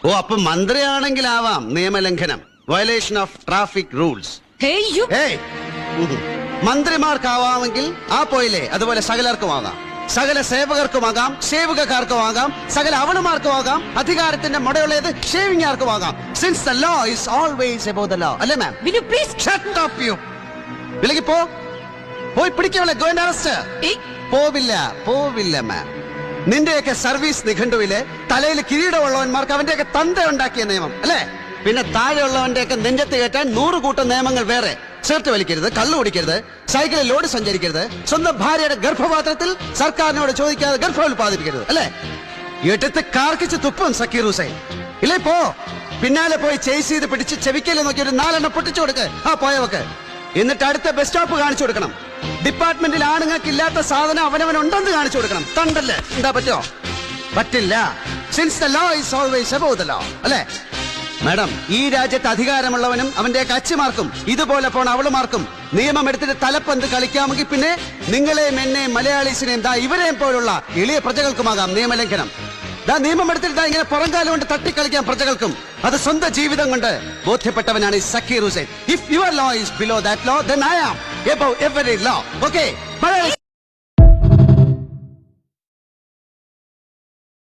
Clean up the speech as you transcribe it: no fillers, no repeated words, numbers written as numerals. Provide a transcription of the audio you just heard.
ഓ അപ്പൊ മന്ത്രിയാണെങ്കിലാവാം നിയമലംഘനം, violation of traffic rules. മന്ത്രിമാർക്കാവാമെങ്കിൽ ആ പോയില്ലേ, അതുപോലെ സകലർക്കുമാകാം, സകല സേവകർക്കുമാകാം, സേവകക്കാർക്കുമാകാം, സകല അവളുമാർക്കുമാകാം, അധികാരത്തിന്റെ മുടയുള്ളത് ഷേവിംഗാർക്കുമാകാം. Since the law is always above the law. അല്ലേ ma'am? Will you please shut up you. വിലകി പോ, പോയി പിടിക്കവളെ. Go and arrest. പോവില്ല മാം. നിന്റെയൊക്കെ സർവീസ് നിഘണ്ടുവില് തലയിൽ കിരീടമുള്ളവന്മാർക്ക് അവന്റെയൊക്കെ തന്ത ഉണ്ടാക്കിയ നിയമം അല്ലേ? പിന്നെ താഴെയുള്ളവന്റെയൊക്കെ നെഞ്ചത്ത് കയറ്റാൻ 100 കൂട്ടം നിയമങ്ങൾ വേറെ. ഷർട്ട് വലിക്കരുത്, കള്ളു കുടിക്കരുത്, സൈക്കിളിൽ ലോഡ് സഞ്ചരിക്കരുത്, സ്വന്തം ഭാര്യയുടെ ഗർഭപാത്രത്തിൽ സർക്കാരിനോട് ചോദിക്കാതെ ഗർഭം ഉൽപ്പാദിപ്പിക്കരുത് അല്ലേ? എടുത്ത് കാർക്കിച്ച് തുപ്പും സക്കീർ ഹുസൈൻ. ഇല്ലേ പോ. പിന്നാലെ പോയി ചേസ് ചെയ്ത് പിടിച്ച് ചെവിക്കല് നോക്കി ഒരു 4 എണ്ണം പൊട്ടിച്ചു കൊടുക്ക് ആ പോയവക്ക്. എന്നിട്ട് അടുത്ത ബസ് സ്റ്റോപ്പ് കാണിച്ചു കൊടുക്കണം. ഡിപ്പാർട്ട്മെന്റിൽ ആണുങ്ങൾക്ക് ഇല്ലാത്ത സാധനം അവനവനുണ്ടെന്ന് കാണിച്ചു കൊടുക്കണം. തണ്ടല്ലേ? എന്താ പറ്റോ? പറ്റില്ല. Since the law is always above the law അല്ലേ? മാഡം, ഈ രാജ്യത്ത് അധികാരമുള്ളവനും അവന്റെ അച്ഛമാർക്കും ഇതുപോലെ പോണ അവളുമാർക്കും നിയമം എടുത്തിട്ട് തലപ്പന്ത് കളിക്കാമെങ്കിൽ പിന്നെ നിങ്ങളെയും എന്നെയും മലയാളീസിനെയും ഇവരെയും പോലുള്ള എളിയ പ്രജകൾക്കുമാകാം നിയമലംഘനം. നിയമം എടുത്തിട്ട് ഇങ്ങനെ പുറംകാലം കൊണ്ട് തട്ടിക്കളിക്കാൻ പ്രജകൾക്കും. അത് സ്വന്തം ജീവിതം കൊണ്ട് ബോധ്യപ്പെട്ടവനാണ് ഈ Zakir Hussain. If your law is below that law, then I am above every law. Okay?